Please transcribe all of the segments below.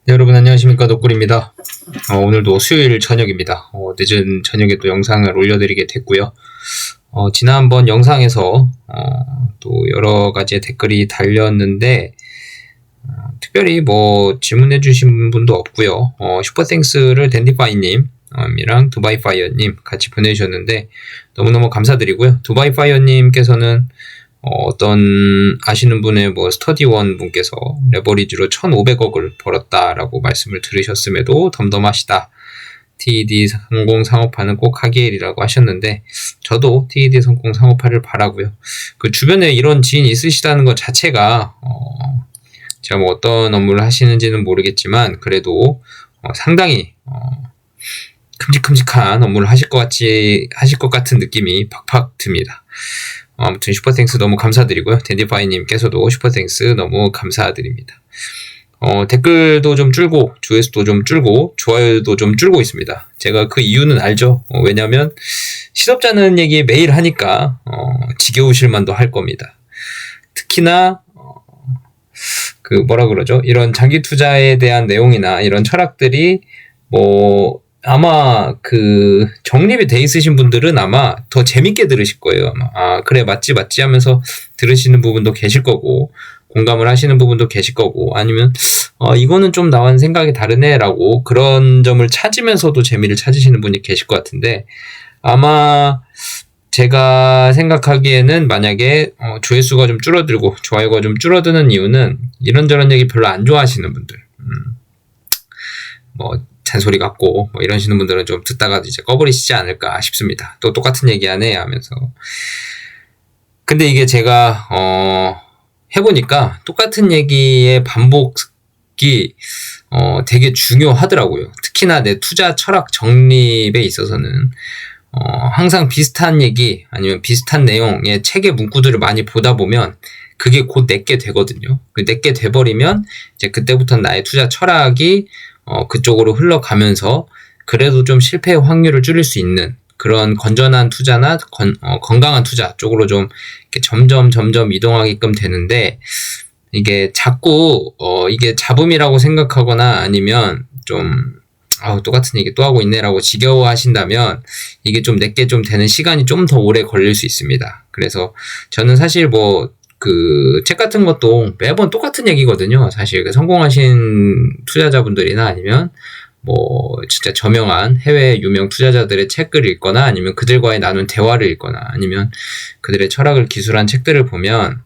네, 여러분 안녕하십니까, 덕꿀입니다. 오늘도 수요일 저녁입니다. 늦은 저녁에 또 영상을 올려드리게 됐고요. 지난번 영상에서 또 여러 가지의 댓글이 달렸는데 특별히 뭐 질문해 주신 분도 없고요. 슈퍼땡스를 댄디파이님 이랑 두바이파이어님 같이 보내주셨는데 너무너무 감사드리고요. 두바이파이어님께서는 어떤 아시는 분의 스터디원 분께서 레버리지로 1,500억을 벌었다라고 말씀을 들으셨음에도 덤덤하시다. TED 성공 상업화는 꼭 하기일이라고 하셨는데 저도 TED 성공 상업화를 바라고요. 그 주변에 이런 지인이 있으시다는 것 자체가 제가 뭐 어떤 업무를 하시는지는 모르겠지만 그래도 상당히 큼직큼직한 업무를 하실 것 같은 느낌이 팍팍 듭니다. 아무튼 슈퍼땡스 너무 감사드리고요. 댄디파이님께서도 슈퍼땡스 너무 감사드립니다. 댓글도 좀 줄고 조회수도 좀 줄고 좋아요도 좀 줄고 있습니다. 제가 그 이유는 알죠. 왜냐면 시덥잖은 얘기 매일 하니까 지겨우실 만도 할 겁니다. 특히나 이런 장기 투자에 대한 내용이나 이런 철학들이 아마 정립이 돼 있으신 분들은 아마 더 재밌게 들으실 거예요. 아마 그래 맞지 하면서 들으시는 부분도 계실 거고 공감을 하시는 부분도 계실 거고 아니면 이거는 좀 나와는 생각이 다르네 라고 그런 점을 찾으면서도 재미를 찾으시는 분이 계실 것 같은데 아마 제가 생각하기에는 만약에 조회수가 좀 줄어들고 좋아요가 좀 줄어드는 이유는 이런저런 얘기 별로 안 좋아하시는 분들 잔소리 같고 이러시는 분들은 좀 듣다가 이제 꺼버리시지 않을까 싶습니다. 또 똑같은 얘기 하네 하면서. 근데 이게 제가 해보니까 똑같은 얘기의 반복이 되게 중요하더라고요. 특히나 내 투자 철학 정립에 있어서는 항상 비슷한 얘기 아니면 비슷한 내용의 책의 문구들을 많이 보다 보면 그게 곧 내게 되거든요. 내게 돼버리면 이제 그때부터는 나의 투자 철학이 그쪽으로 흘러가면서 그래도 좀 실패의 확률을 줄일 수 있는 그런 건전한 투자나 건강한 투자 쪽으로 좀 이렇게 점점 이동하게끔 되는데 이게 자꾸 이게 잡음이라고 생각하거나 아니면 좀 똑같은 얘기 또 하고 있네라고 지겨워하신다면 이게 좀 내게 좀 되는 시간이 좀 더 오래 걸릴 수 있습니다. 그래서 저는 사실 책 같은 것도 매번 똑같은 얘기거든요. 사실 성공하신 투자자분들이나 아니면 진짜 저명한 해외 유명 투자자들의 책을 읽거나 아니면 그들과의 나눈 대화를 읽거나 아니면 그들의 철학을 기술한 책들을 보면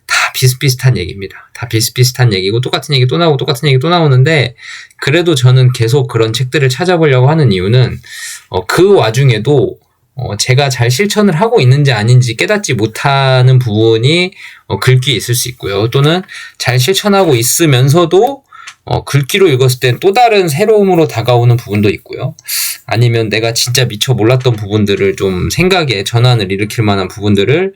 다 비슷비슷한 얘기입니다. 다 비슷비슷한 얘기고 똑같은 얘기 또 나오고 똑같은 얘기 또 나오는데 그래도 저는 계속 그런 책들을 찾아보려고 하는 이유는 그 와중에도 제가 잘 실천을 하고 있는지 아닌지 깨닫지 못하는 부분이 글귀에 있을 수 있고요. 또는 잘 실천하고 있으면서도 글귀로 읽었을 땐 또 다른 새로움으로 다가오는 부분도 있고요. 아니면 내가 진짜 미처 몰랐던 부분들을 좀 생각에 전환을 일으킬 만한 부분들을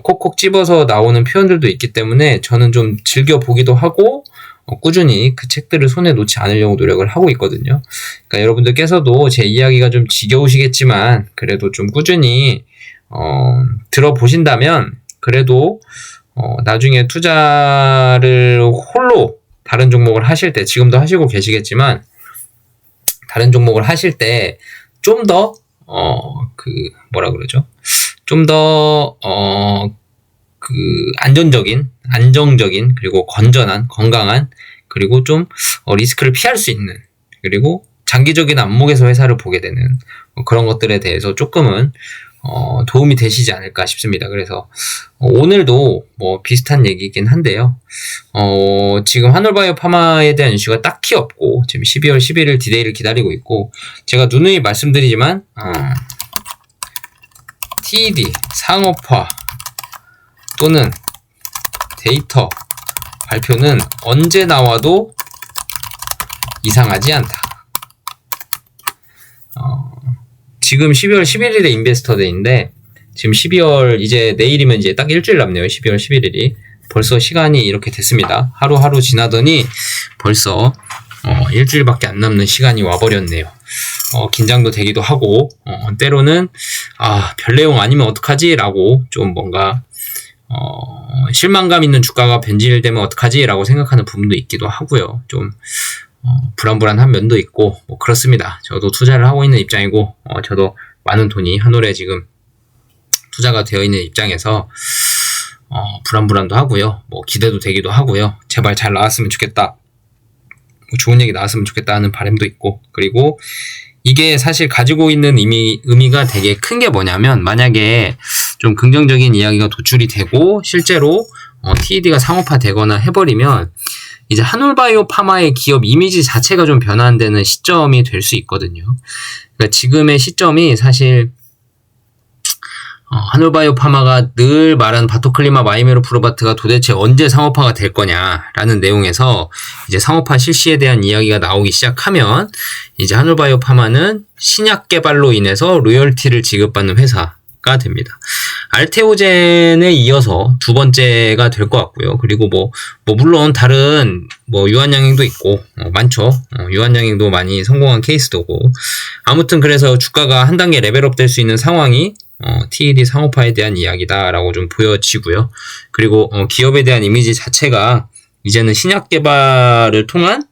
콕콕 집어서 나오는 표현들도 있기 때문에 저는 좀 즐겨보기도 하고 꾸준히 그 책들을 손에 놓지 않으려고 노력을 하고 있거든요. 그러니까 여러분들께서도 제 이야기가 좀 지겨우시겠지만 그래도 좀 꾸준히 들어보신다면 그래도 나중에 투자를 홀로 다른 종목을 하실 때 지금도 하시고 계시겠지만 다른 종목을 하실 때 좀 더 좀 더 안정적인 그리고 건전한 건강한 그리고 좀 리스크를 피할 수 있는 그리고 장기적인 안목에서 회사를 보게 되는 그런 것들에 대해서 조금은 도움이 되시지 않을까 싶습니다. 그래서 오늘도 비슷한 얘기이긴 한데요. 지금 한올바이오 파마에 대한 이슈가 딱히 없고 지금 12월 11일 디데이를 기다리고 있고 제가 누누이 말씀드리지만 TED 상업화 또는 데이터 발표는 언제 나와도 이상하지 않다. 지금 12월 11일에 인베스터 데이인데 지금 12월 이제 내일이면 이제 딱 일주일 남네요. 12월 11일이 벌써 시간이 이렇게 됐습니다. 하루하루 지나더니 벌써 일주일밖에 안 남는 시간이 와버렸네요. 긴장도 되기도 하고 때로는 별 내용 아니면 어떡하지? 라고 좀 뭔가 실망감 있는 주가가 변질되면 어떡하지? 라고 생각하는 부분도 있기도 하고요. 좀 불안불안한 면도 있고 뭐 그렇습니다. 저도 투자를 하고 있는 입장이고 저도 많은 돈이 한올에 지금 투자가 되어 있는 입장에서 불안불안도 하고요. 뭐 기대도 되기도 하고요. 제발 잘 나왔으면 좋겠다. 뭐 좋은 얘기 나왔으면 좋겠다 하는 바람도 있고, 그리고 이게 사실 가지고 있는 의미가 되게 큰 게 뭐냐면, 만약에 좀 긍정적인 이야기가 도출이 되고 실제로 TED가 상업화 되거나 해버리면 이제 한올바이오 파마의 기업 이미지 자체가 좀 변환되는 시점이 될 수 있거든요. 그러니까 지금의 시점이 사실 한올바이오 파마가 늘 말하는 바토클리마 마이메로프로바트가 도대체 언제 상업화가 될 거냐라는 내용에서 이제 상업화 실시에 대한 이야기가 나오기 시작하면 이제 한올바이오 파마는 신약 개발로 인해서 로열티를 지급받는 회사가 됩니다. 알테오젠에 이어서 두 번째가 될 것 같고요. 그리고 뭐 물론 다른 유한양행도 있고 많죠. 유한양행도 많이 성공한 케이스도고, 아무튼 그래서 주가가 한 단계 레벨업 될 수 있는 상황이 TED 상업화에 대한 이야기다라고 좀 보여지고요. 그리고 기업에 대한 이미지 자체가 이제는 신약 개발을 통한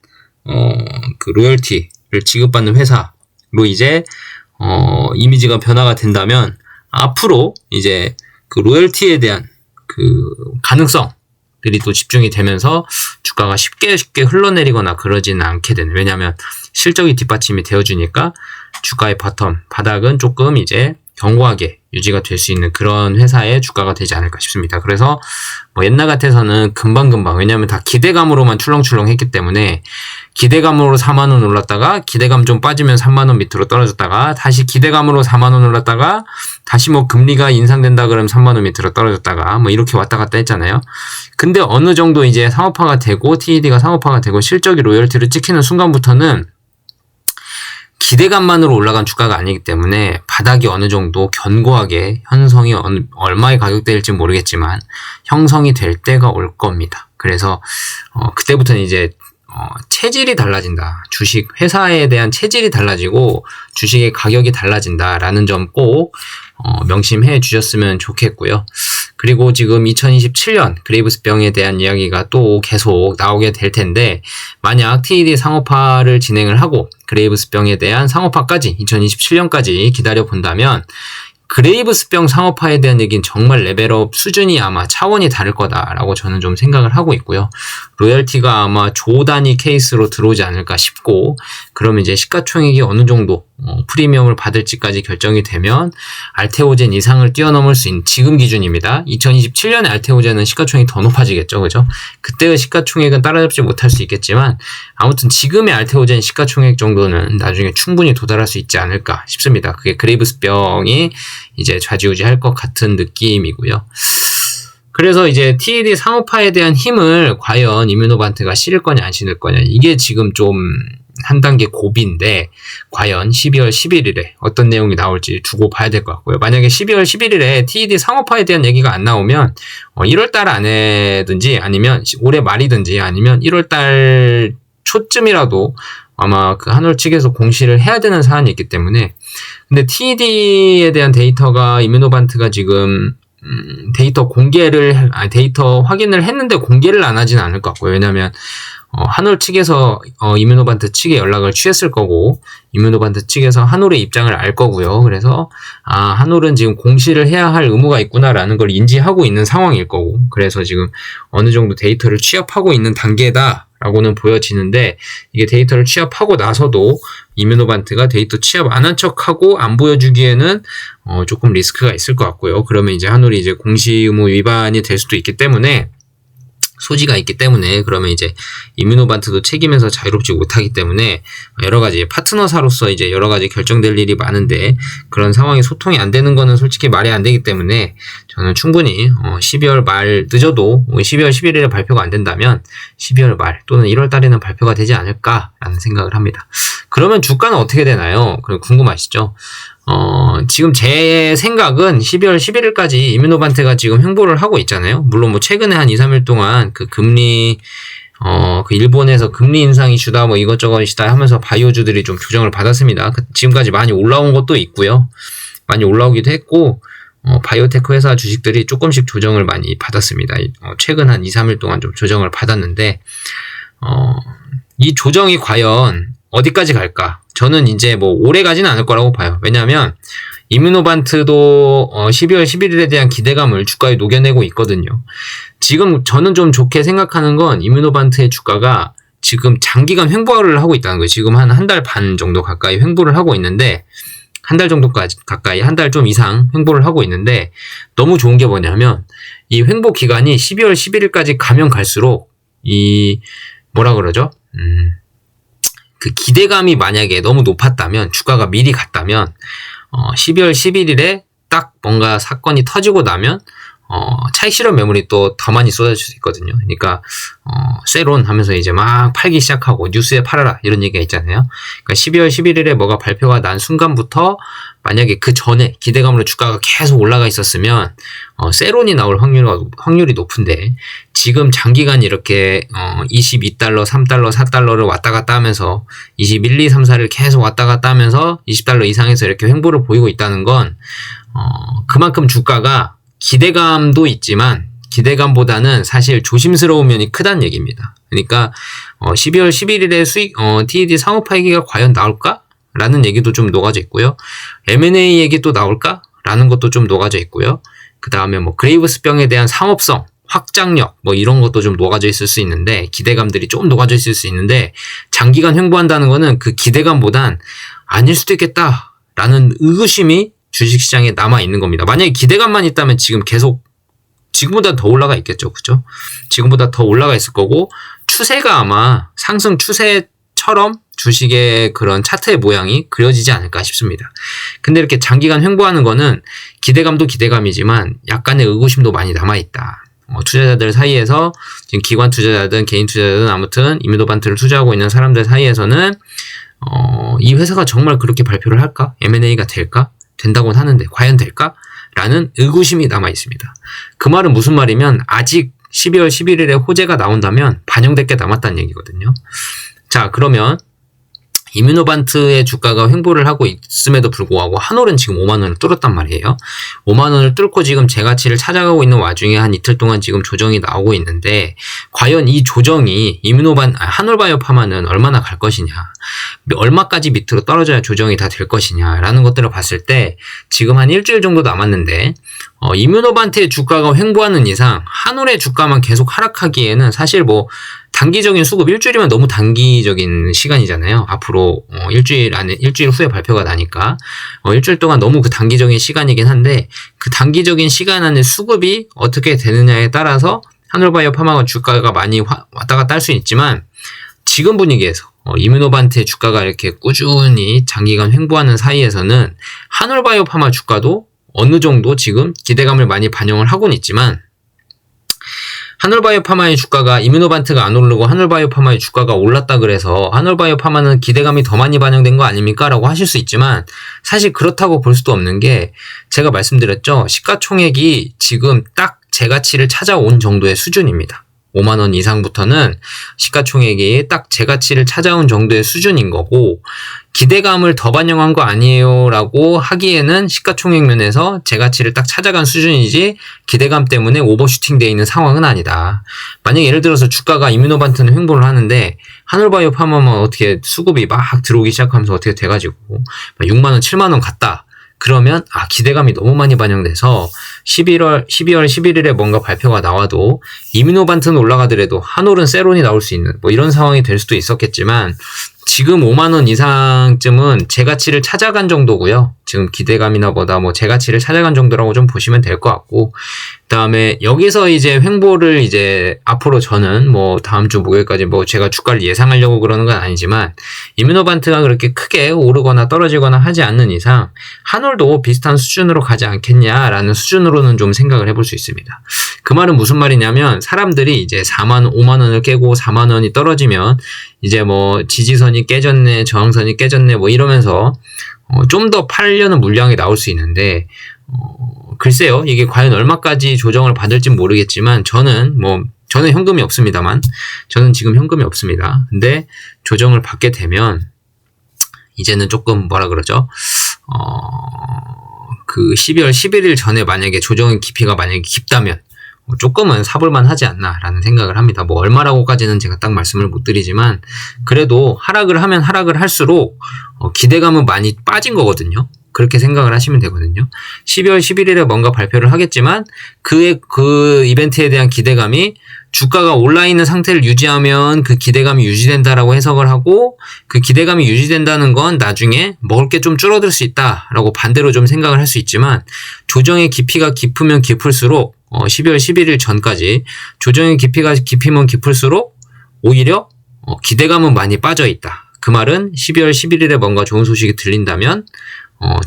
그 로열티를 지급받는 회사로 이제 이미지가 변화가 된다면 앞으로 이제 그 로열티에 대한 그 가능성들이 또 집중이 되면서 주가가 쉽게 흘러내리거나 그러지는 않게 되는, 왜냐하면 실적이 뒷받침이 되어주니까 주가의 바닥은 조금 이제 견고하게 유지가 될 수 있는 그런 회사의 주가가 되지 않을까 싶습니다. 그래서 옛날 같아서는 금방금방, 왜냐하면 다 기대감으로만 출렁출렁 했기 때문에 기대감으로 4만원 올랐다가 기대감 좀 빠지면 3만원 밑으로 떨어졌다가 다시 기대감으로 4만원 올랐다가 다시 금리가 인상된다 그러면 3만원 밑으로 떨어졌다가 이렇게 왔다 갔다 했잖아요. 근데 어느 정도 이제 상업화가 되고 TED가 상업화가 되고 실적이 로열티를 찍히는 순간부터는 기대감만으로 올라간 주가가 아니기 때문에 바닥이 어느 정도 견고하게 형성이 얼마의 가격대일지 모르겠지만 형성이 될 때가 올 겁니다. 그래서 그때부터는 이제 체질이 달라진다. 주식 회사에 대한 체질이 달라지고 주식의 가격이 달라진다라는 점 꼭 명심해 주셨으면 좋겠고요. 그리고 지금 2027년 그레이브스병에 대한 이야기가 또 계속 나오게 될 텐데, 만약 TED 상업화를 진행을 하고 그레이브스병에 대한 상업화까지 2027년까지 기다려 본다면 그레이브스병 상업화에 대한 얘기는 정말 레벨업 수준이 아마 차원이 다를 거다라고 저는 좀 생각을 하고 있고요. 로열티가 아마 조 단위 케이스로 들어오지 않을까 싶고, 그러면 이제 시가총액이 어느 정도 프리미엄을 받을지까지 결정이 되면 알테오젠 이상을 뛰어넘을 수 있는, 지금 기준입니다. 2027년에 알테오젠은 시가총액이 더 높아지겠죠. 그죠? 그때의 시가총액은 따라잡지 못할 수 있겠지만 아무튼 지금의 알테오젠 시가총액 정도는 나중에 충분히 도달할 수 있지 않을까 싶습니다. 그게 그레이브스병이 이제 좌지우지할 것 같은 느낌이고요. 그래서 이제 TED 상업화에 대한 힘을 과연 이뮤노반트가 실을 거냐 안 실을 거냐, 이게 지금 좀 한 단계 고비인데, 과연 12월 11일에 어떤 내용이 나올지 두고 봐야 될 것 같고요. 만약에 12월 11일에 TED 상업화에 대한 얘기가 안 나오면 1월달 안에든지 아니면 올해 말이든지 아니면 1월달 초쯤이라도 아마 그 한올 측에서 공시를 해야 되는 사안이 있기 때문에, 근데 TED에 대한 데이터가 이뮤노반트가 지금 데이터 확인을 했는데 공개를 안 하진 않을 것 같고요. 왜냐하면 한올 측에서 이뮤노반트 측에 연락을 취했을 거고, 이뮤노반트 측에서 한올의 입장을 알 거고요. 그래서 한올은 지금 공시를 해야 할 의무가 있구나라는 걸 인지하고 있는 상황일 거고, 그래서 지금 어느 정도 데이터를 취합하고 있는 단계다라고는 보여지는데, 이게 데이터를 취합하고 나서도 이뮤노반트가 데이터 취합 안 한 척하고 안 보여주기에는 조금 리스크가 있을 것 같고요. 그러면 이제 한올이 이제 공시 의무 위반이 될 수도 있기 때문에, 소지가 있기 때문에, 그러면 이제 이뮤노반트도 책임에서 자유롭지 못하기 때문에 여러 가지 파트너사로서 이제 여러 가지 결정될 일이 많은데, 그런 상황이 소통이 안 되는 거는 솔직히 말이 안 되기 때문에 저는 충분히 12월 말 늦어도 12월 11일에 발표가 안 된다면 12월 말 또는 1월 달에는 발표가 되지 않을까라는 생각을 합니다. 그러면 주가는 어떻게 되나요? 궁금하시죠? 지금 제 생각은 12월 11일까지 이뮤노반트가 지금 횡보를 하고 있잖아요. 물론 최근에 한 2, 3일 동안 그 금리, 그 일본에서 금리 인상이 주다 이것저것이다 하면서 바이오주들이 좀 조정을 받았습니다. 지금까지 많이 올라온 것도 있고요. 많이 올라오기도 했고, 바이오테크 회사 주식들이 조금씩 조정을 많이 받았습니다. 최근 한 2, 3일 동안 좀 조정을 받았는데, 이 조정이 과연 어디까지 갈까? 저는 이제 뭐 오래 가지는 않을 거라고 봐요. 왜냐하면 이뮤노반트도 12월 11일에 대한 기대감을 주가에 녹여내고 있거든요. 지금 저는 좀 좋게 생각하는 건 이뮤노반트의 주가가 지금 장기간 횡보를 하고 있다는 거예요. 지금 한 달 반 정도 가까이 횡보를 하고 있는데, 한 달 정도까지 가까이, 한 달 좀 이상 횡보를 하고 있는데, 너무 좋은 게 뭐냐면 이 횡보 기간이 12월 11일까지 가면 갈수록 뭐라 그러죠? 그 기대감이 만약에 너무 높았다면, 주가가 미리 갔다면 12월 11일에 딱 뭔가 사건이 터지고 나면 차익 실현 매물이 또 더 많이 쏟아질 수 있거든요. 그러니까 쇠론 하면서 이제 막 팔기 시작하고 뉴스에 팔아라 이런 얘기가 있잖아요. 그러니까 12월 11일에 뭐가 발표가 난 순간부터 만약에 그 전에 기대감으로 주가가 계속 올라가 있었으면 쇠론이 나올 확률이 높은데, 지금 장기간 이렇게 22달러, 3달러, 4달러를 왔다 갔다 하면서 21, 2, 3, 4를 계속 왔다 갔다 하면서 20달러 이상에서 이렇게 횡보를 보이고 있다는 건 그만큼 주가가 기대감도 있지만 기대감보다는 사실 조심스러운 면이 크다는 얘기입니다. 그러니까 12월 11일에 TED 상호파기가 과연 나올까? 라는 얘기도 좀 녹아져 있고요. M&A 얘기 또 나올까? 라는 것도 좀 녹아져 있고요. 그 다음에 뭐 그레이브스병에 대한 상업성, 확장력 뭐 이런 것도 좀 녹아져 있을 수 있는데, 기대감들이 좀 녹아져 있을 수 있는데, 장기간 횡보한다는 거는 그 기대감보단 아닐 수도 있겠다 라는 의구심이 주식시장에 남아있는 겁니다. 만약에 기대감만 있다면 지금 계속 지금보다 더 올라가 있겠죠. 그죠? 지금보다 더 올라가 있을 거고, 추세가 아마 상승 추세처럼 주식의 그런 차트의 모양이 그려지지 않을까 싶습니다. 근데 이렇게 장기간 횡보하는 거는 기대감도 기대감이지만 약간의 의구심도 많이 남아있다. 투자자들 사이에서, 지금 기관 투자자든 개인 투자자든 아무튼 이뮤노반트를 투자하고 있는 사람들 사이에서는 이 회사가 정말 그렇게 발표를 할까? M&A가 될까? 된다고는 하는데 과연 될까? 라는 의구심이 남아 있습니다. 그 말은 무슨 말이면 아직 12월 11일에 호재가 나온다면 반영될 게 남았다는 얘기거든요. 자, 그러면 이뮤노반트의 주가가 횡보를 하고 있음에도 불구하고 한올은 지금 5만원을 뚫었단 말이에요. 5만원을 뚫고 지금 재가치를 찾아가고 있는 와중에 한 이틀 동안 지금 조정이 나오고 있는데, 과연 이 조정이 한올바이오파마는 얼마나 갈 것이냐, 얼마까지 밑으로 떨어져야 조정이 다 될 것이냐 라는 것들을 봤을 때 지금 한 일주일 정도 남았는데, 이뮤노반트의 주가가 횡보하는 이상 한올의 주가만 계속 하락하기에는 사실 뭐 단기적인 수급, 일주일이면 너무 단기적인 시간이잖아요. 앞으로 일주일 후에 발표가 나니까 일주일 동안 너무 그 단기적인 시간이긴 한데, 그 단기적인 시간 안에 수급이 어떻게 되느냐에 따라서 한올바이오 파마가 주가가 많이 왔다 갔다 할 수 있지만, 지금 분위기에서 이뮤노반트의 주가가 이렇게 꾸준히 장기간 횡보하는 사이에서는 한올바이오 파마 주가도 어느 정도 지금 기대감을 많이 반영을 하고는 있지만, 한올바이오파마의 주가가, 이뮤노반트가 안 오르고 한올바이오파마의 주가가 올랐다 그래서 한올바이오파마는 기대감이 더 많이 반영된 거 아닙니까? 라고 하실 수 있지만, 사실 그렇다고 볼 수도 없는 게, 제가 말씀드렸죠. 시가총액이 지금 딱 재가치를 찾아온 정도의 수준입니다. 5만원 이상부터는 시가총액이 딱 재가치를 찾아온 정도의 수준인 거고, 기대감을 더 반영한 거 아니에요 라고 하기에는 시가총액 면에서 재가치를 딱 찾아간 수준이지 기대감 때문에 오버슈팅 되어 있는 상황은 아니다. 만약에 예를 들어서 주가가 이뮤노반트는 횡보를 하는데 한올바이오 파마만 어떻게 수급이 막 들어오기 시작하면서 어떻게 돼가지고 6만원 7만원 갔다, 그러면 기대감이 너무 많이 반영돼서 12월 11일에 뭔가 발표가 나와도 이뮤노반트는 올라가더라도 한올은 세론이 나올 수 있는 뭐 이런 상황이 될 수도 있었겠지만, 지금 5만원 이상쯤은 재가치를 찾아간 정도고요. 지금 기대감이나 보다 뭐 재가치를 찾아간 정도라고 좀 보시면 될 것 같고, 그 다음에 여기서 이제 횡보를 이제 앞으로 저는 뭐 다음 주 목요일까지 뭐 제가 주가를 예상하려고 그러는 건 아니지만, 이뮤노반트가 그렇게 크게 오르거나 떨어지거나 하지 않는 이상 한올도 비슷한 수준으로 가지 않겠냐라는 수준으로는 좀 생각을 해볼 수 있습니다. 그 말은 무슨 말이냐면, 사람들이 이제 5만원을 깨고 4만원이 떨어지면 이제 뭐 지지선이 깨졌네, 저항선이 깨졌네 뭐 이러면서 좀 더 팔려는 물량이 나올 수 있는데, 글쎄요, 이게 과연 얼마까지 조정을 받을진 모르겠지만, 저는 현금이 없습니다만, 저는 지금 현금이 없습니다. 근데 조정을 받게 되면 이제는 조금 뭐라 그러죠? 그 12월 11일 전에 만약에 조정의 깊이가 만약에 깊다면 조금은 사볼만 하지 않나라는 생각을 합니다. 뭐 얼마라고까지는 제가 딱 말씀을 못 드리지만 그래도 하락을 하면 하락을 할수록 기대감은 많이 빠진 거거든요. 그렇게 생각을 하시면 되거든요. 12월 11일에 뭔가 발표를 하겠지만 그 이벤트에 대한 기대감이 주가가 올라있는 상태를 유지하면 그 기대감이 유지된다라고 해석을 하고 그 기대감이 유지된다는 건 나중에 먹을 게 좀 줄어들 수 있다라고 반대로 좀 생각을 할 수 있지만 조정의 깊이가 깊으면 깊을수록 12월 11일 전까지 조정의 깊이가 깊으면 깊을수록 오히려 기대감은 많이 빠져 있다. 그 말은 12월 11일에 뭔가 좋은 소식이 들린다면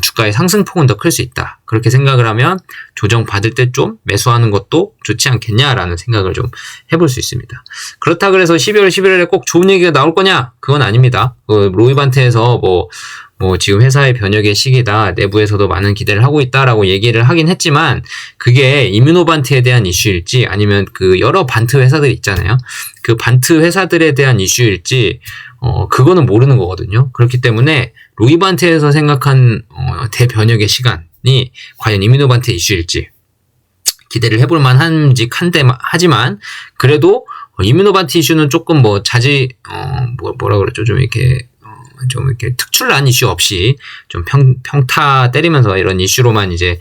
주가의 상승폭은 더 클 수 있다. 그렇게 생각을 하면 조정 받을 때 좀 매수하는 것도 좋지 않겠냐라는 생각을 좀 해볼 수 있습니다. 그렇다 그래서 12월 11일에 꼭 좋은 얘기가 나올 거냐? 그건 아닙니다. 로이반트에서 뭐 지금 회사의 변혁의 시기다. 내부에서도 많은 기대를 하고 있다라고 얘기를 하긴 했지만 그게 이뮤노반트에 대한 이슈일지 아니면 그 여러 반트 회사들 있잖아요. 그 반트 회사들에 대한 이슈일지 그거는 모르는 거거든요. 그렇기 때문에 로이반트에서 생각한 대변혁의 시간이 과연 이뮤노반트 이슈일지 기대를 해볼 만한지 하지만 그래도 이뮤노반트 이슈는 조금 뭐라 그러죠? 좀 이렇게 특출난 이슈 없이 좀 평타 때리면서 이런 이슈로만 이제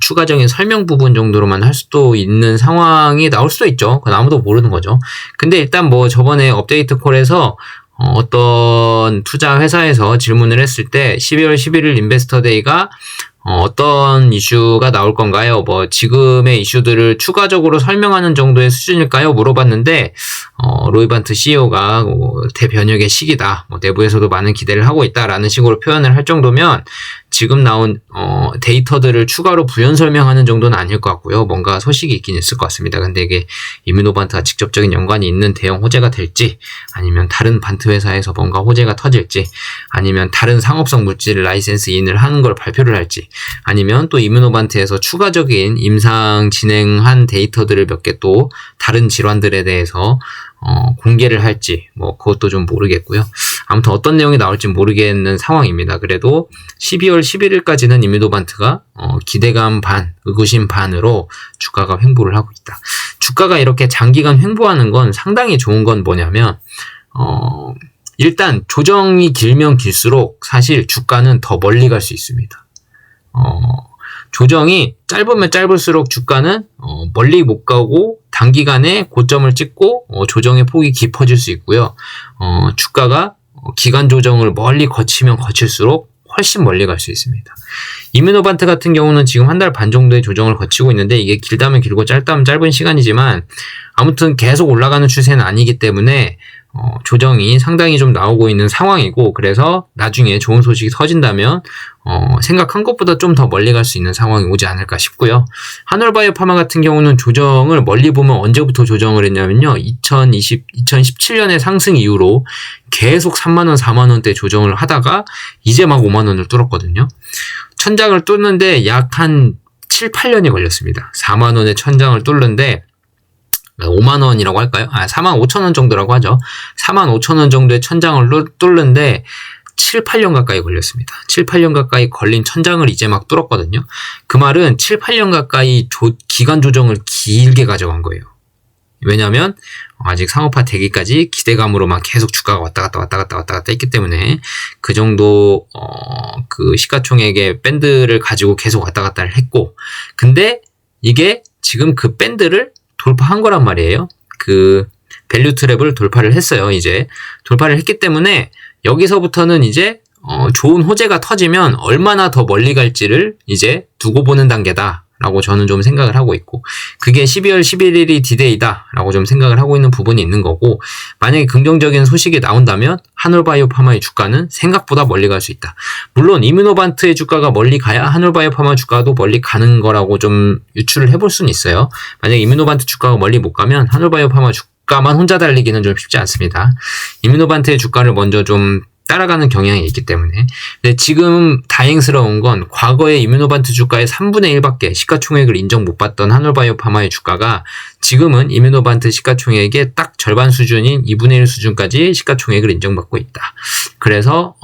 추가적인 설명 부분 정도로만 할 수도 있는 상황이 나올 수도 있죠. 그건 아무도 모르는 거죠. 근데 일단 저번에 업데이트 콜에서 어떤 투자 회사에서 질문을 했을 때 12월 11일 인베스터 데이가 어떤 이슈가 나올 건가요? 지금의 이슈들을 추가적으로 설명하는 정도의 수준일까요? 물어봤는데, 로이반트 CEO가 대변혁의 시기다. 내부에서도 많은 기대를 하고 있다라는 식으로 표현을 할 정도면 지금 나온 데이터들을 추가로 부연 설명하는 정도는 아닐 것 같고요. 뭔가 소식이 있긴 있을 것 같습니다. 근데 이게 이뮤노반트가 직접적인 연관이 있는 대형 호재가 될지 아니면 다른 반트 회사에서 뭔가 호재가 터질지 아니면 다른 상업성 물질 라이센스 인을 하는 걸 발표를 할지 아니면 또 이뮤노반트에서 추가적인 임상 진행한 데이터들을 몇 개 또 다른 질환들에 대해서 공개를 할지 그것도 좀 모르겠고요. 아무튼 어떤 내용이 나올지 모르겠는 상황입니다. 그래도 12월 11일까지는 이뮤노반트가 기대감 반, 의구심 반으로 주가가 횡보를 하고 있다. 주가가 이렇게 장기간 횡보하는 건 상당히 좋은 건 뭐냐면 일단 조정이 길면 길수록 사실 주가는 더 멀리 갈 수 있습니다. 조정이 짧으면 짧을수록 주가는 멀리 못 가고 단기간에 고점을 찍고 조정의 폭이 깊어질 수 있고요. 주가가 기간 조정을 멀리 거치면 거칠수록 훨씬 멀리 갈 수 있습니다. 이뮤노반트 같은 경우는 지금 한 달 반 정도의 조정을 거치고 있는데 이게 길다면 길고 짧다면 짧은 시간이지만 아무튼 계속 올라가는 추세는 아니기 때문에 조정이 상당히 좀 나오고 있는 상황이고 그래서 나중에 좋은 소식이 터진다면 생각한 것보다 좀 더 멀리 갈 수 있는 상황이 오지 않을까 싶고요. 한올바이오파마 같은 경우는 조정을 멀리 보면 언제부터 조정을 했냐면요. 2017년의 상승 이후로 계속 3만원, 4만원대 조정을 하다가 이제 막 5만원을 뚫었거든요. 천장을 뚫는데 약 한 7, 8년이 걸렸습니다. 4만원의 천장을 뚫는데 5만원이라고 할까요? 4만 5천원 정도라고 하죠. 4만 5천원 정도의 천장을 뚫는데 7, 8년 가까이 걸렸습니다. 7, 8년 가까이 걸린 천장을 이제 막 뚫었거든요. 그 말은 7, 8년 가까이 기간 조정을 길게 가져간 거예요. 왜냐하면 아직 상업화 되기까지 기대감으로만 계속 주가가 왔다 갔다 했기 때문에 그 정도 그 시가총액의 밴드를 가지고 계속 왔다 갔다를 했고 근데 이게 지금 그 밴드를 돌파한 거란 말이에요. 그 밸류 트랩을 돌파를 했어요. 이제 돌파를 했기 때문에 여기서부터는 이제 좋은 호재가 터지면 얼마나 더 멀리 갈지를 이제 두고 보는 단계다 라고 저는 좀 생각을 하고 있고 그게 12월 11일이 디데이다 라고 좀 생각을 하고 있는 부분이 있는 거고 만약에 긍정적인 소식이 나온다면 한올바이오파마의 주가는 생각보다 멀리 갈 수 있다. 물론 이뮤노반트의 주가가 멀리 가야 한올바이오파마 주가도 멀리 가는 거라고 좀 유추를 해볼 수는 있어요. 만약에 이뮤노반트 주가가 멀리 못 가면 한올바이오파마 주가만 혼자 달리기는 좀 쉽지 않습니다. 이뮤노반트의 주가를 먼저 좀 따라가는 경향이 있기 때문에 근데 지금 다행스러운 건 과거에 이뮤노반트 주가의 3분의 1밖에 시가총액을 인정 못 받던 한올바이오파마의 주가가 지금은 이뮤노반트 시가총액의 딱 절반 수준인 2분의 1 수준까지 시가총액을 인정받고 있다. 그래서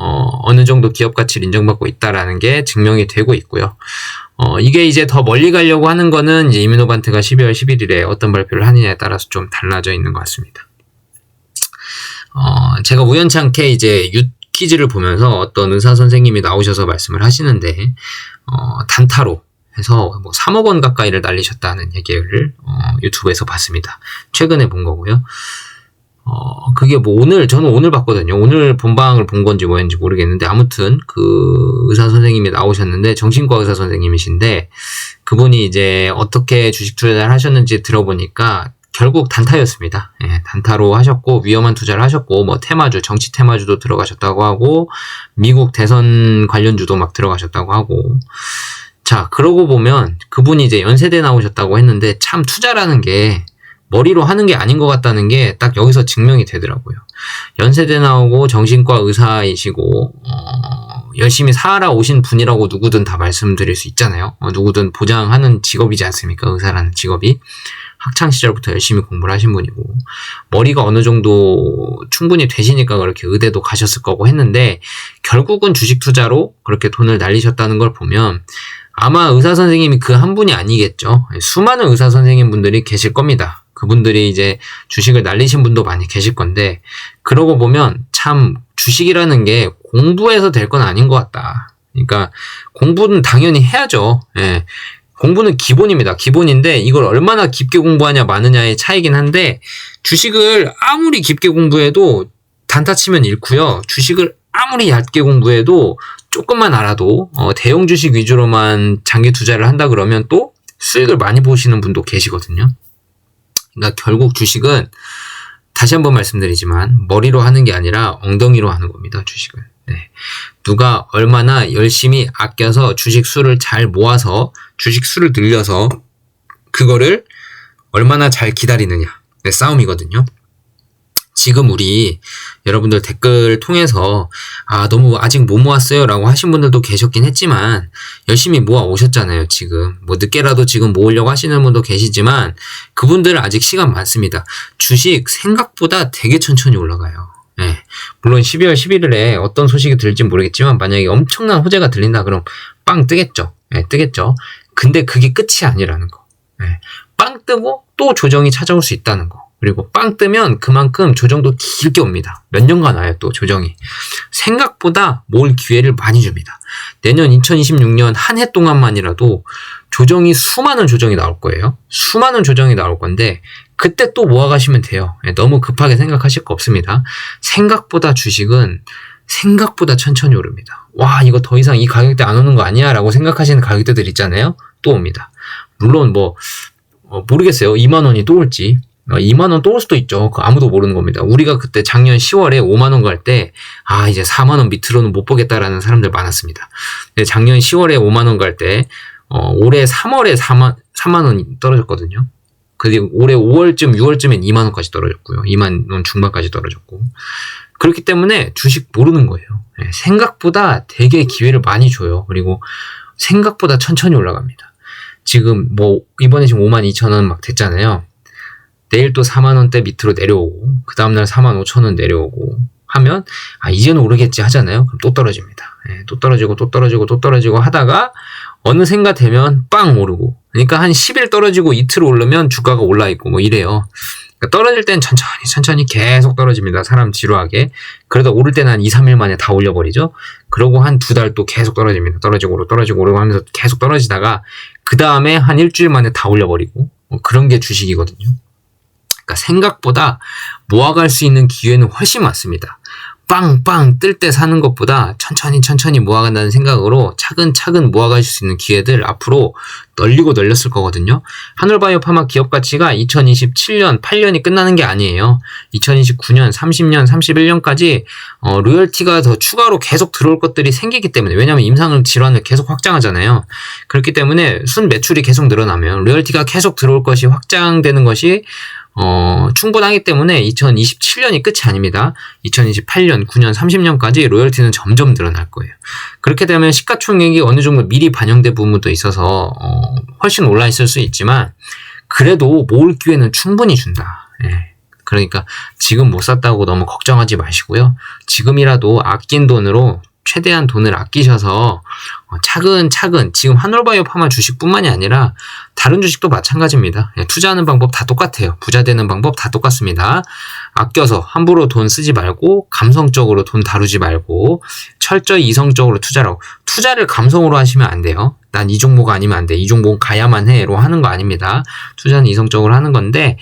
어느 정도 기업 가치를 인정받고 있다라는 게 증명이 되고 있고요. 이게 이제 더 멀리 가려고 하는 거는 이제 이뮤노반트가 12월 11일에 어떤 발표를 하느냐에 따라서 좀 달라져 있는 것 같습니다. 제가 우연찮게 이제 퀴즈를 보면서 어떤 의사 선생님이 나오셔서 말씀을 하시는데, 단타로 해서 뭐 3억 원 가까이를 날리셨다는 얘기를, 유튜브에서 봤습니다. 최근에 본 거고요. 그게 뭐 저는 오늘 봤거든요. 오늘 본방을 본 건지 뭐였는지 모르겠는데, 아무튼 그 의사 선생님이 나오셨는데, 정신과 의사 선생님이신데, 그분이 이제 어떻게 주식 투자를 하셨는지 들어보니까, 결국 단타였습니다. 예, 단타로 하셨고, 위험한 투자를 하셨고, 뭐 테마주, 정치 테마주도 들어가셨다고 하고, 미국 대선 관련주도 막 들어가셨다고 하고, 자, 그러고 보면 그분이 이제 연세대 나오셨다고 했는데, 참 투자라는 게 머리로 하는 게 아닌 것 같다는 게 딱 여기서 증명이 되더라고요. 연세대 나오고 정신과 의사이시고, 열심히 살아오신 분이라고 누구든 다 말씀드릴 수 있잖아요. 누구든 보장하는 직업이지 않습니까? 의사라는 직업이. 학창 시절부터 열심히 공부를 하신 분이고, 머리가 어느 정도 충분히 되시니까 그렇게 의대도 가셨을 거고 했는데, 결국은 주식 투자로 그렇게 돈을 날리셨다는 걸 보면, 아마 의사 선생님이 그 한 분이 아니겠죠. 수많은 의사 선생님 분들이 계실 겁니다. 그분들이 이제 주식을 날리신 분도 많이 계실 건데, 그러고 보면 참 주식이라는 게 공부해서 될 건 아닌 것 같다. 그러니까 공부는 당연히 해야죠. 예. 공부는 기본입니다. 기본인데 이걸 얼마나 깊게 공부하냐 마느냐의 차이긴 한데, 주식을 아무리 깊게 공부해도 단타 치면 잃고요. 주식을 아무리 얕게 공부해도 조금만 알아도 대형 주식 위주로만 장기 투자를 한다 그러면 또 수익을 많이 보시는 분도 계시거든요. 그러니까 결국 주식은 다시 한번 말씀드리지만 머리로 하는 게 아니라 엉덩이로 하는 겁니다. 주식은. 네. 누가 얼마나 열심히 아껴서 주식 수를 잘 모아서 주식 수를 늘려서 그거를 얼마나 잘 기다리느냐. 네, 싸움이거든요. 지금 우리 여러분들 댓글 통해서 너무 아직 못 모았어요 라고 하신 분들도 계셨긴 했지만 열심히 모아 오셨잖아요. 지금 뭐 늦게라도 지금 모으려고 하시는 분도 계시지만 그분들은 아직 시간 많습니다. 주식 생각보다 되게 천천히 올라가요. 네. 물론 12월 11일에 어떤 소식이 들릴지 모르겠지만 만약에 엄청난 호재가 들린다 그럼 빵 뜨겠죠. 네, 뜨겠죠. 근데 그게 끝이 아니라는 거. 네. 빵 뜨고 또 조정이 찾아올 수 있다는 거. 그리고 빵 뜨면 그만큼 조정도 길게 옵니다. 몇 년간 와요, 또 조정이. 생각보다 모을 기회를 많이 줍니다. 내년 2026년 한 해 동안만이라도 수많은 조정이 나올 거예요. 수많은 조정이 나올 건데 그때 또 모아가시면 돼요. 너무 급하게 생각하실 거 없습니다. 생각보다 주식은 생각보다 천천히 오릅니다. 와, 이거 더 이상 이 가격대 안 오는 거 아니야? 라고 생각하시는 가격대들 있잖아요. 또 옵니다. 물론 모르겠어요. 2만 원이 또 올지. 2만 원 또 올 수도 있죠. 아무도 모르는 겁니다. 우리가 그때 작년 10월에 5만 원 갈 때, 이제 4만 원 밑으로는 못 보겠다라는 사람들 많았습니다. 근데 작년 10월에 5만 원 갈 때, 올해 3월에 4만 원이 떨어졌거든요. 그리고 올해 5월쯤, 6월쯤엔 2만 원까지 떨어졌고요. 2만 원 중반까지 떨어졌고. 그렇기 때문에 주식 모르는 거예요. 생각보다 되게 기회를 많이 줘요. 그리고 생각보다 천천히 올라갑니다. 지금 이번에 지금 5만 2천 원 막 됐잖아요. 내일 또 4만 원대 밑으로 내려오고 그 다음날 4만 5천 원 내려오고 하면 이제는 오르겠지 하잖아요. 그럼 또 떨어집니다. 또 떨어지고 또 떨어지고 또 떨어지고 하다가 어느샌가 되면 빵 오르고, 그러니까 한 10일 떨어지고 이틀 오르면 주가가 올라있고 뭐 이래요. 그러니까 떨어질 땐 천천히 계속 떨어집니다. 사람 지루하게. 그러다 오를 때는 한 2, 3일 만에 다 올려버리죠. 그러고 한 2달 또 계속 떨어집니다. 떨어지고 오르고 하면서 계속 떨어지다가 그 다음에 한 일주일 만에 다 올려버리고 그런 게 주식이거든요. 그러니까 생각보다 모아갈 수 있는 기회는 훨씬 많습니다. 빵빵 뜰 때 사는 것보다 천천히 모아간다는 생각으로 차근차근 모아가실 수 있는 기회들 앞으로 널리고 널렸을 거거든요. 한올바이오 파마 기업 가치가 2027년 8년이 끝나는 게 아니에요. 2029년, 30년, 31년까지 로열티가 더 추가로 계속 들어올 것들이 생기기 때문에, 왜냐하면 임상 질환을 계속 확장하잖아요. 그렇기 때문에 순 매출이 계속 늘어나면 로열티가 계속 들어올 것이 확장되는 것이 충분하기 때문에 2027년이 끝이 아닙니다. 2028년, 9년, 30년까지 로열티는 점점 늘어날 거예요. 그렇게 되면 시가총액이 어느 정도 미리 반영된 부분도 있어서 훨씬 올라 있을 수 있지만 그래도 모을 기회는 충분히 준다. 그러니까 지금 못 샀다고 너무 걱정하지 마시고요. 지금이라도 아낀 돈으로 최대한 돈을 아끼셔서 차근차근 지금 한올바이오파마 주식뿐만이 아니라 다른 주식도 마찬가지입니다. 투자하는 방법 다 똑같아요. 부자 되는 방법 다 똑같습니다. 아껴서 함부로 돈 쓰지 말고 감성적으로 돈 다루지 말고 철저히 이성적으로 투자라고. 투자를 감성으로 하시면 안 돼요. 난 이 종목 아니면 안 돼. 이 종목 가야만 해로 하는 거 아닙니다. 투자는 이성적으로 하는 건데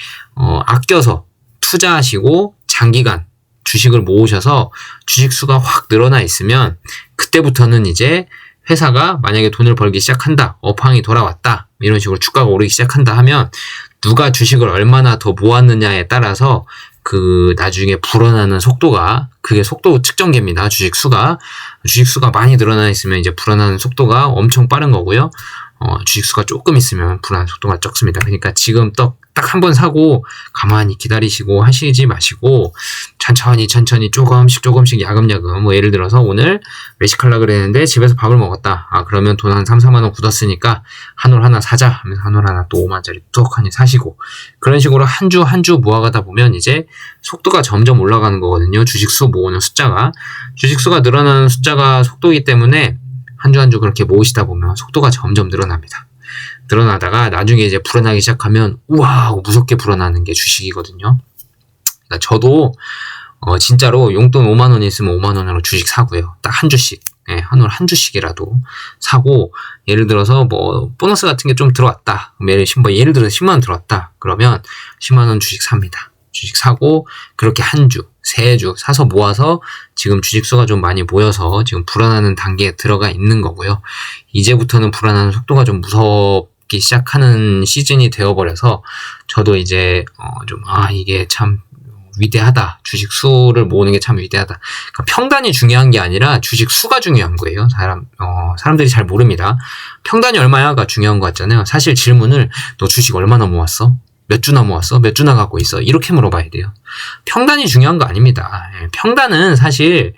아껴서 투자하시고 장기간 주식을 모으셔서 주식 수가 확 늘어나 있으면 그때부터는 이제 회사가 만약에 돈을 벌기 시작한다, 업황이 돌아왔다, 이런 식으로 주가가 오르기 시작한다 하면 누가 주식을 얼마나 더 모았느냐에 따라서 그 나중에 불어나는 속도가, 그게 속도 측정계입니다. 주식 수가 많이 늘어나 있으면 이제 불어나는 속도가 엄청 빠른 거고요. 주식 수가 조금 있으면 불어나는 속도가 적습니다. 그러니까 지금 딱 한 번 사고 가만히 기다리시고 하시지 마시고 천천히 조금씩 야금야금, 뭐 예를 들어서 오늘 외식하려고 그랬는데 집에서 밥을 먹었다. 그러면 돈 한 3, 4만 원 굳었으니까 한올 하나 사자 하면서 한올 하나 또 5만짜리 뚝하니 사시고, 그런 식으로 한 주 모아가다 보면 이제 속도가 점점 올라가는 거거든요. 주식수 모으는 숫자가. 주식수가 늘어나는 숫자가 속도이기 때문에 한 주 그렇게 모으시다 보면 속도가 점점 늘어납니다. 늘어나다가 나중에 이제 불어나기 시작하면 우와 무섭게 불어나는 게 주식이거든요. 그러니까 저도 진짜로 용돈 5만 원 있으면 5만 원으로 주식 사고요. 딱 한 주씩. 한올 한 주씩이라도 사고, 예를 들어서 뭐 보너스 같은 게 좀 들어왔다. 예를 들어서 10만 원 들어왔다. 그러면 10만 원 주식 삽니다. 주식 사고 그렇게 한 주, 세 주 사서 모아서 지금 주식수가 좀 많이 모여서 지금 불어나는 단계에 들어가 있는 거고요. 이제부터는 불어나는 속도가 좀 무섭기 시작하는 시즌이 되어버려서 저도 이제 이게 참 위대하다. 주식 수를 모으는 게 참 위대하다. 그러니까 평단이 중요한 게 아니라 주식 수가 중요한 거예요. 사람들이 잘 모릅니다. 평단이 얼마야가 중요한 거 같잖아요. 사실 질문을 너 주식 얼마나 모았어? 몇 주나 모았어? 몇 주나 갖고 있어? 이렇게 물어봐야 돼요. 평단이 중요한 거 아닙니다. 평단은 사실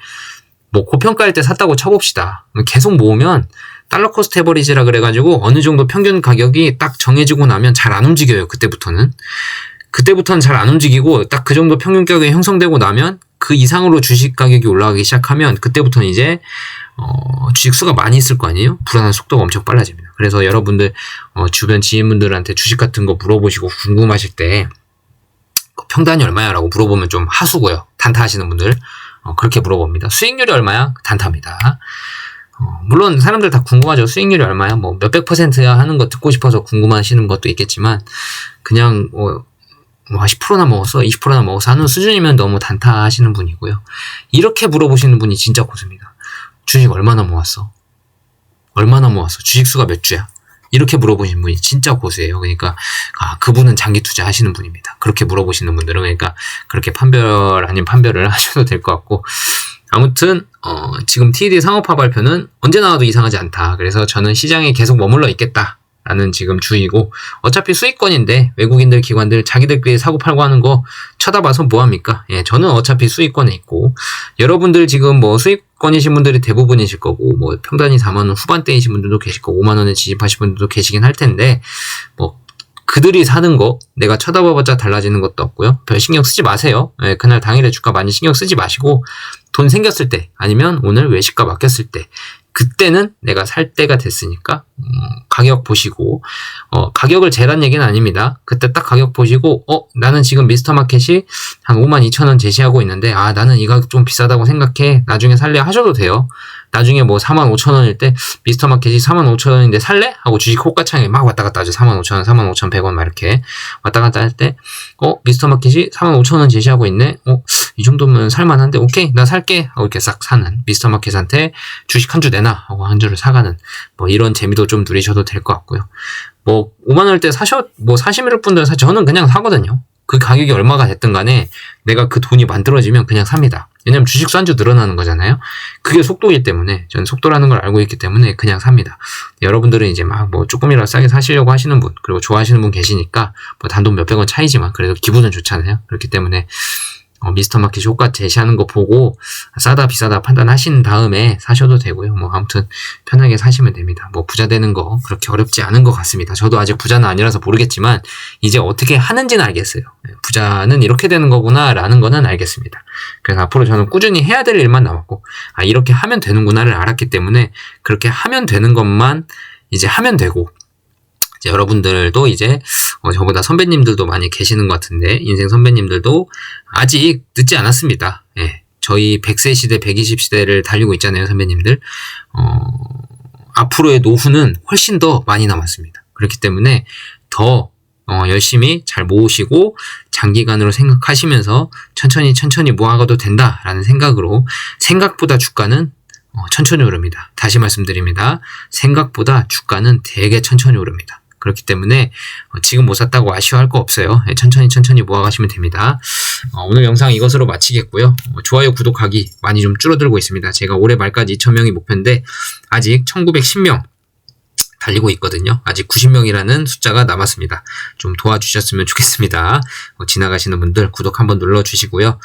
뭐 고평가일 때 샀다고 쳐봅시다. 계속 모으면 달러 코스트 에버리지라 그래가지고 어느 정도 평균 가격이 딱 정해지고 나면 잘 안 움직여요. 그때부터는 잘 안 움직이고 딱 그 정도 평균 가격이 형성되고 나면 그 이상으로 주식 가격이 올라가기 시작하면 그때부터는 이제 주식 수가 많이 있을 거 아니에요? 불안한 속도가 엄청 빨라집니다. 그래서 여러분들 주변 지인분들한테 주식 같은 거 물어보시고 궁금하실 때 평단이 얼마야? 라고 물어보면 좀 하수고요. 단타 하시는 분들 그렇게 물어봅니다. 수익률이 얼마야? 단타입니다. 물론 사람들 다 궁금하죠. 수익률이 얼마야? 뭐 몇백 %야 하는 거 듣고 싶어서 궁금하시는 것도 있겠지만 그냥 10%나 먹었어, 20%나 먹었어 하는 수준이면 너무 단타 하시는 분이고요. 이렇게 물어보시는 분이 진짜 고수입니다. 주식 얼마나 모았어? 주식 수가 몇 주야? 이렇게 물어보시는 분이 진짜 고수예요. 그러니까 그분은 장기 투자 하시는 분입니다. 그렇게 물어보시는 분들은 그러니까 그렇게 판별 아닌 판별을 하셔도 될 것 같고, 아무튼 지금 TD 상업화 발표는 언제 나와도 이상하지 않다. 그래서 저는 시장에 계속 머물러 있겠다 라는 지금 주의고, 어차피 수익권인데 외국인들 기관들 자기들끼리 사고팔고 하는 거 쳐다봐서 뭐합니까? 저는 어차피 수익권에 있고, 여러분들 지금 뭐 수익권이신 분들이 대부분이실 거고, 뭐 평단이 4만원 후반대이신 분들도 계실 거고 5만원에 진입하신 분들도 계시긴 할 텐데, 뭐 그들이 사는 거 내가 쳐다봐봤자 달라지는 것도 없고요. 별 신경 쓰지 마세요. 그날 당일에 주가 많이 신경 쓰지 마시고, 돈 생겼을 때 아니면 오늘 외식가 맡겼을 때 그때는 내가 살 때가 됐으니까 가격 보시고, 가격을 재란 얘기는 아닙니다. 그때 딱 가격 보시고 나는 지금 미스터마켓이 한 52,000원 제시하고 있는데 나는 이 가격 좀 비싸다고 생각해. 나중에 살래 하셔도 돼요. 나중에 뭐 45,000원일 때 미스터마켓이 45,000원인데 살래? 하고 주식 호가창에 막 왔다 갔다 하죠. 45,000원, 45,100원 막 이렇게 왔다 갔다 할 때 미스터마켓이 45,000원 제시하고 있네. 이 정도면 살만한데 오케이 나 살게 하고 이렇게 싹 사는, 미스터마켓한테 주식 한 주 내놔 하고 한 주를 사가는, 뭐 이런 재미도 좀 누리셔도 될 것 같고요. 뭐 5만원일 때 사시는 분들은 저는 그냥 사거든요. 그 가격이 얼마가 됐든 간에 내가 그 돈이 만들어지면 그냥 삽니다. 왜냐면 주식수 한 주 늘어나는 거잖아요. 그게 속도이기 때문에, 저는 속도라는 걸 알고 있기 때문에 그냥 삽니다. 여러분들은 이제 막 뭐 조금이라도 싸게 사시려고 하시는 분, 그리고 좋아하시는 분 계시니까 뭐 단돈 몇백 원 차이지만 그래도 기분은 좋잖아요. 그렇기 때문에 미스터마켓이 호가 제시하는 거 보고 싸다 비싸다 판단하신 다음에 사셔도 되고요. 뭐 아무튼 편하게 사시면 됩니다. 뭐 부자 되는 거 그렇게 어렵지 않은 것 같습니다. 저도 아직 부자는 아니라서 모르겠지만 이제 어떻게 하는지는 알겠어요. 부자는 이렇게 되는 거구나 라는 거는 알겠습니다. 그래서 앞으로 저는 꾸준히 해야 될 일만 남았고, 이렇게 하면 되는구나를 알았기 때문에 그렇게 하면 되는 것만 이제 하면 되고, 이제 여러분들도 이제 저보다 선배님들도 많이 계시는 것 같은데, 인생 선배님들도 아직 늦지 않았습니다. 예. 저희 100세 시대, 120시대를 달리고 있잖아요, 선배님들. 앞으로의 노후는 훨씬 더 많이 남았습니다. 그렇기 때문에 더 열심히 잘 모으시고 장기간으로 생각하시면서 천천히 모아가도 된다라는 생각으로, 생각보다 주가는 천천히 오릅니다. 다시 말씀드립니다. 생각보다 주가는 되게 천천히 오릅니다. 그렇기 때문에 지금 못 샀다고 아쉬워할 거 없어요. 천천히 모아가시면 됩니다. 오늘 영상 이것으로 마치겠고요. 좋아요, 구독하기 많이 좀 줄어들고 있습니다. 제가 올해 말까지 2,000명이 목표인데 아직 1,910명 달리고 있거든요. 아직 90명이라는 숫자가 남았습니다. 좀 도와주셨으면 좋겠습니다. 지나가시는 분들 구독 한번 눌러주시고요.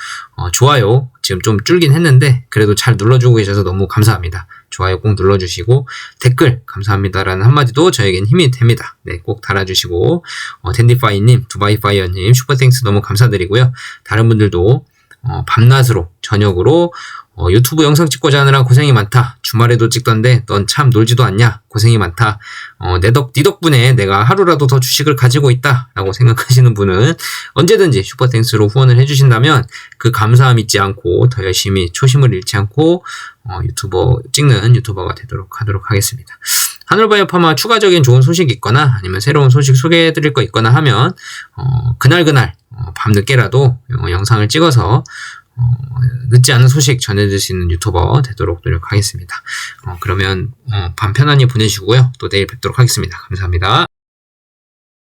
좋아요 지금 좀 줄긴 했는데 그래도 잘 눌러주고 계셔서 너무 감사합니다. 좋아요 꼭 눌러주시고 댓글 감사합니다라는 한마디도 저에겐 힘이 됩니다. 네, 꼭 달아주시고 댄디파이님, 두바이파이어님 슈퍼땡스 너무 감사드리고요. 다른 분들도 밤낮으로 저녁으로 유튜브 영상 찍고자 하느라 고생이 많다. 주말에도 찍던데 넌 참 놀지도 않냐. 고생이 많다. 네 덕분에 내가 하루라도 더 주식을 가지고 있다 라고 생각하시는 분은 언제든지 슈퍼땡스로 후원을 해주신다면 그 감사함 잊지 않고 더 열심히 초심을 잃지 않고 찍는 유튜버가 되도록 하도록 하겠습니다. 하늘바이오파마 추가적인 좋은 소식이 있거나 아니면 새로운 소식 소개해드릴 거 있거나 하면 그날 밤늦게라도 영상을 찍어서 늦지 않은 소식 전해드릴 수 있는 유튜버 되도록 노력하겠습니다. 그러면 밤 편안히 보내시고요. 또 내일 뵙도록 하겠습니다. 감사합니다.